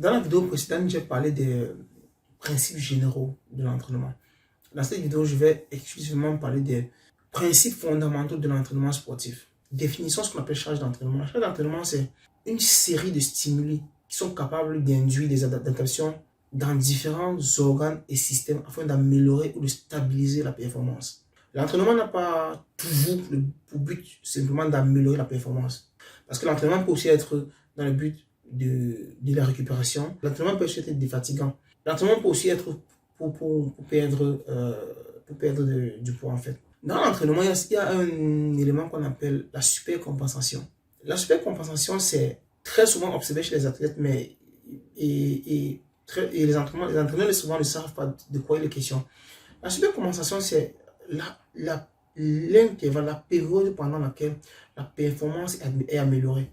Dans la vidéo précédente, j'ai parlé des principes généraux de l'entraînement. Dans cette vidéo, je vais exclusivement parler des principes fondamentaux de l'entraînement sportif. Définissons ce qu'on appelle charge d'entraînement. La charge d'entraînement, c'est une série de stimuli qui sont capables d'induire des adaptations dans différents organes et systèmes afin d'améliorer ou de stabiliser la performance. L'entraînement n'a pas toujours pour but simplement d'améliorer la performance. Parce que l'entraînement peut aussi être dans le but de la récupération. L'entraînement peut aussi être défatigant. L'entraînement peut aussi être pour perdre du poids en fait. Dans l'entraînement, il y a un élément qu'on appelle la supercompensation. La supercompensation, c'est très souvent observé chez les athlètes, mais les entraîneurs souvent ne savent pas de quoi il est question. La supercompensation, c'est l'intervalle, la période pendant laquelle la performance est améliorée.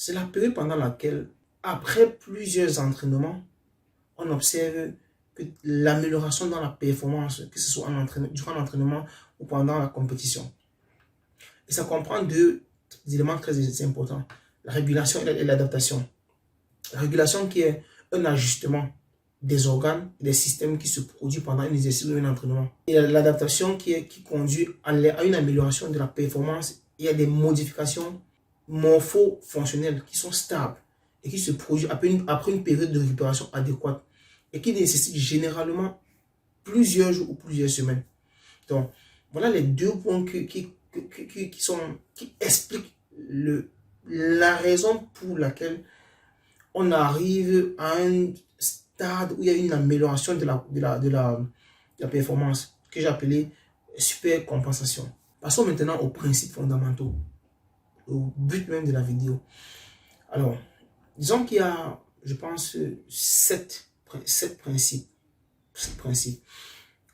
C'est la période pendant laquelle, après plusieurs entraînements, on observe que l'amélioration dans la performance, que ce soit durant l'entraînement ou pendant la compétition. Et ça comprend deux éléments très importants, la régulation et l'adaptation. La régulation qui est un ajustement des organes et des systèmes qui se produisent pendant un exercice ou un entraînement. Et l'adaptation qui conduit à une amélioration de la performance et à des modifications morpho-fonctionnelles qui sont stables et qui se produisent après une période de récupération adéquate et qui nécessitent généralement plusieurs jours ou plusieurs semaines. Donc, voilà les deux points qui expliquent la raison pour laquelle on arrive à un stade où il y a une amélioration de la performance que j'ai appelé supercompensation. Passons maintenant aux principes fondamentaux, au but même de la vidéo. Alors, disons qu'il y a, je pense, 7 principes.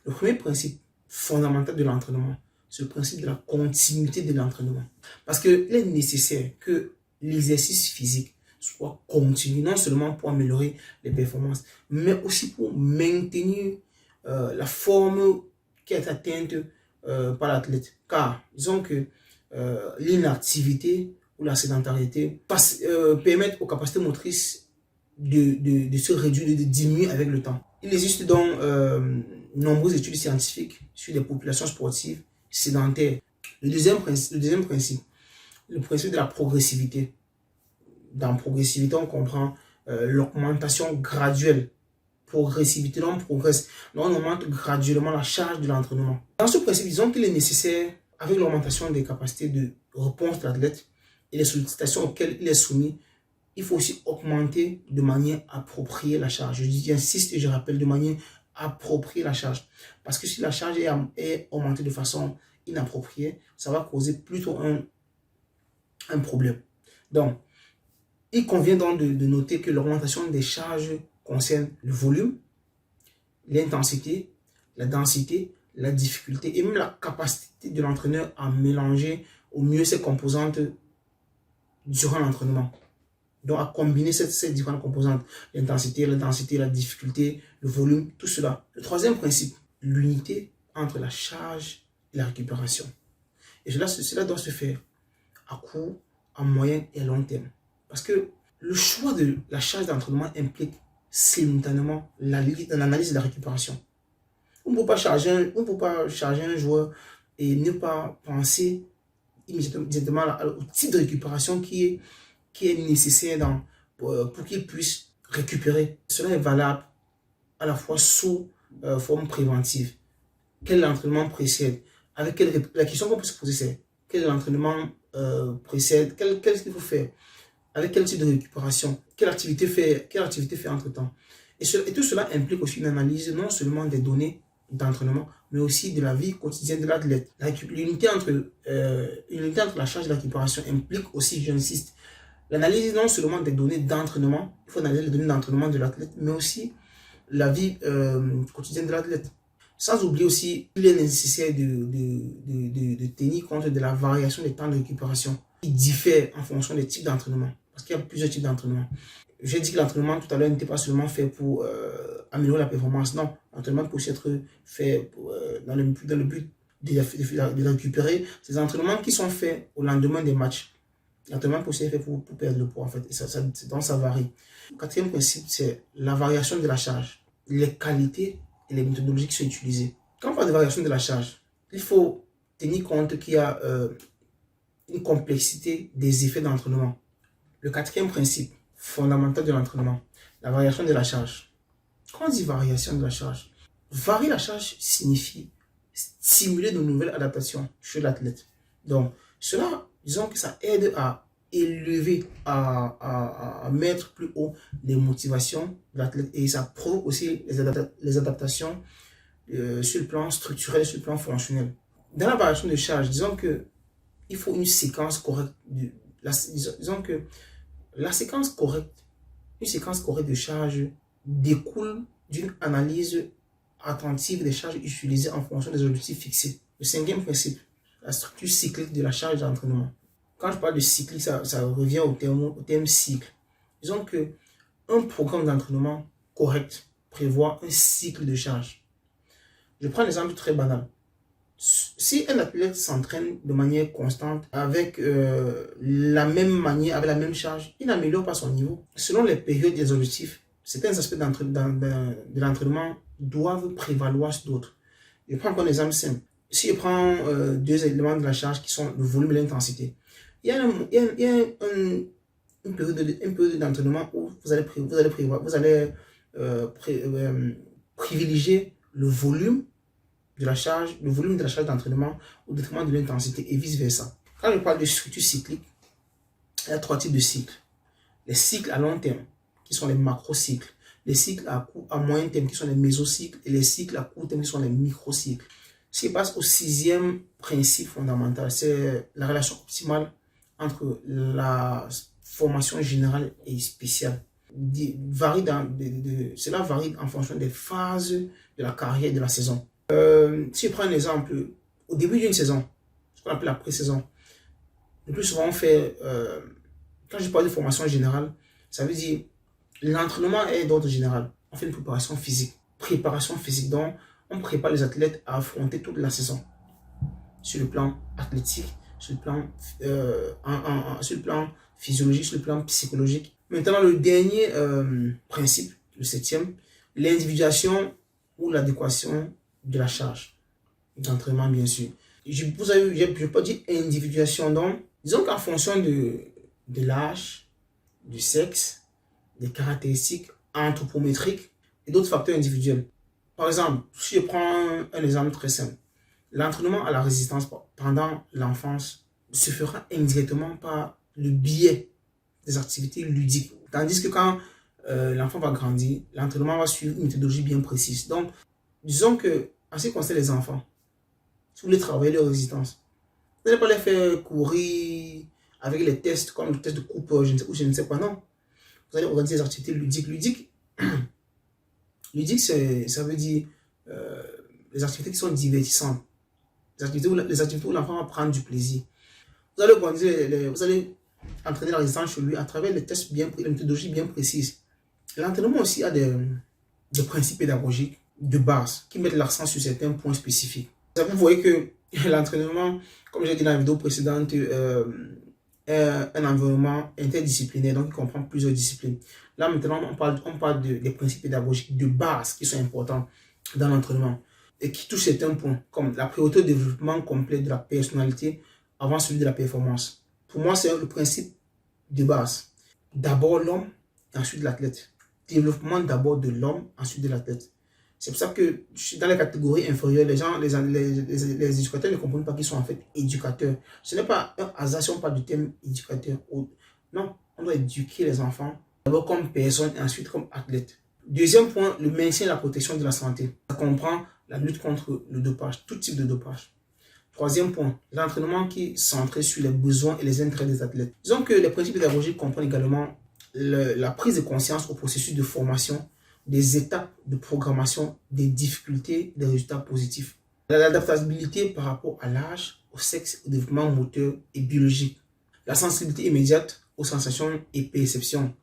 Le premier principe fondamental de l'entraînement, c'est le principe de la continuité de l'entraînement. Parce qu'il est nécessaire que l'exercice physique soit continu, non seulement pour améliorer les performances, mais aussi pour maintenir la forme qui est atteinte par l'athlète. Car, disons que l'inactivité ou la sédentarité permettent aux capacités motrices de se réduire, de diminuer avec le temps. Il existe donc nombreuses études scientifiques sur des populations sportives sédentaires. Le deuxième principe, le principe de la progressivité. Dans progressivité, on comprend l'augmentation graduelle. Progressivité, on progresse. Donc, on augmente graduellement la charge de l'entraînement. Dans ce principe, disons qu'il est nécessaire, avec l'augmentation des capacités de réponse de l'athlète et les sollicitations auxquelles il est soumis, il faut aussi augmenter de manière appropriée la charge. J'insiste et je rappelle, de manière appropriée la charge. Parce que si la charge est augmentée de façon inappropriée, ça va causer plutôt un problème. Donc, il convient donc de noter que l'augmentation des charges concerne le volume, l'intensité, la densité, la difficulté et même la capacité de l'entraîneur à mélanger au mieux ces composantes durant l'entraînement. Donc, à combiner ces différentes composantes, l'intensité, la densité, la difficulté, le volume, tout cela. Le troisième principe, l'unité entre la charge et la récupération. Et cela doit se faire à court, à moyen et à long terme. Parce que le choix de la charge d'entraînement implique simultanément l'analyse de la récupération. On ne peut pas charger un joueur et ne pas penser immédiatement au type de récupération qui est nécessaire pour qu'il puisse récupérer. Cela est valable à la fois sous forme préventive. Quel entraînement précède? La question qu'on peut se poser, c'est quel entraînement précède? Qu'est-ce qu'il faut faire? Avec quel type de récupération? Quelle activité faire entre-temps? Et tout cela implique aussi une analyse non seulement des données d'entraînement, mais aussi de la vie quotidienne de l'athlète. L'unité entre la charge et la récupération implique aussi, j'insiste, l'analyse non seulement des données d'entraînement, il faut analyser les données d'entraînement de l'athlète, mais aussi la vie quotidienne de l'athlète. Sans oublier aussi qu'il est nécessaire de tenir compte de la variation des temps de récupération qui diffèrent en fonction des types d'entraînement. Parce qu'il y a plusieurs types d'entraînement. J'ai dit que l'entraînement tout à l'heure n'était pas seulement fait pour améliorer la performance. Non, l'entraînement peut aussi être fait dans le but de récupérer. Ces entraînements qui sont faits au lendemain des matchs. L'entraînement poussé est fait pour perdre le poids, en fait. Et donc, ça varie. Le quatrième principe, c'est la variation de la charge. Les qualités et les méthodologies qui sont utilisées. Quand on parle de variation de la charge, il faut tenir compte qu'il y a une complexité des effets d'entraînement. Le quatrième principe fondamental de l'entraînement, la variation de la charge. Quand on dit variation de la charge, varier la charge signifie stimuler de nouvelles adaptations chez l'athlète. Donc, cela, disons que ça aide à élever, à mettre plus haut les motivations de l'athlète et ça provoque aussi les adaptations sur le plan structurel, sur le plan fonctionnel. Dans la variation de charge, disons que il faut une séquence correcte. Disons que la séquence correcte, une séquence correcte de charge découle d'une analyse attentive des charges utilisées en fonction des objectifs fixés. Le cinquième principe, la structure cyclique de la charge d'entraînement. Quand je parle de cyclique, ça revient au terme cycle. Disons que un programme d'entraînement correct prévoit un cycle de charge. Je prends un exemple très banal. Si un athlète s'entraîne de manière constante, avec la même manière, avec la même charge, il n'améliore pas son niveau. Selon les périodes et les objectifs, certains aspects de l'entraînement doivent prévaloir sur d'autres. Je prends un exemple simple. Si je prends deux éléments de la charge qui sont le volume et l'intensité, il y a une période d'entraînement où vous allez privilégier le volume de la charge d'entraînement au détriment de l'intensité et vice versa. Quand je parle de structure cyclique, il y a trois types de cycles. Les cycles à long terme, qui sont les macrocycles. Les cycles à moyen terme, qui sont les mésocycles. Et les cycles à court terme, qui sont les microcycles. Ce qui passe au sixième principe fondamental, c'est la relation optimale entre la formation générale et spéciale. Cela varie en fonction des phases de la carrière et de la saison. Si je prends un exemple, au début d'une saison, ce qu'on appelle la pré-saison, le plus souvent on fait, quand je parle de formation générale, ça veut dire l'entraînement est d'ordre général. On fait une préparation physique. Donc on prépare les athlètes à affronter toute la saison. Sur le plan athlétique, sur le plan physiologique, sur le plan psychologique. Maintenant, le dernier principe, le septième, l'individuation ou l'adéquation de la charge d'entraînement, bien sûr. Je peux pas dire individuation, donc disons qu'en fonction de l'âge, du sexe, des caractéristiques anthropométriques et d'autres facteurs individuels. Par exemple, si je prends un exemple très simple, l'entraînement à la résistance pendant l'enfance se fera indirectement par le biais des activités ludiques. Tandis que quand l'enfant va grandir, l'entraînement va suivre une méthodologie bien précise. Donc, disons que, en ce qui concerne les enfants, si vous voulez travailler leur résistance, vous n'allez pas les faire courir avec les tests comme le test de coupe ou je ne sais pas, non. Vous allez organiser des activités ludiques. Ludique, ça veut dire les activités qui sont divertissantes. Les activités où l'enfant va prendre du plaisir. Vous allez entraîner la résistance chez lui à travers les tests les méthodologies bien précises. L'entraînement aussi a des principes pédagogiques de base qui mettent l'accent sur certains points spécifiques. Vous voyez que l'entraînement, comme j'ai dit dans la vidéo précédente, est un environnement interdisciplinaire, donc il comprend plusieurs disciplines. Là maintenant, on parle des principes pédagogiques de base qui sont importants dans l'entraînement et qui touchent certains points, comme la priorité au développement complet de la personnalité avant celui de la performance. Pour moi, c'est le principe de base. D'abord l'homme, ensuite l'athlète. Développement d'abord de l'homme, ensuite de l'athlète. C'est pour ça que dans les catégories inférieures, les éducateurs ne comprennent pas qu'ils sont en fait éducateurs. Ce n'est pas un hasard si on parle du terme éducateur. Non, on doit éduquer les enfants d'abord comme personne et ensuite comme athlète. Deuxième point, le maintien et la protection de la santé. Ça comprend la lutte contre le dopage, tout type de dopage. Troisième point, l'entraînement qui est centré sur les besoins et les intérêts des athlètes. Disons que les principes pédagogiques comprennent également la prise de conscience au processus de formation, des étapes de programmation, des difficultés, des résultats positifs. L'adaptabilité par rapport à l'âge, au sexe, au développement moteur et biologique. La sensibilité immédiate aux sensations et perceptions.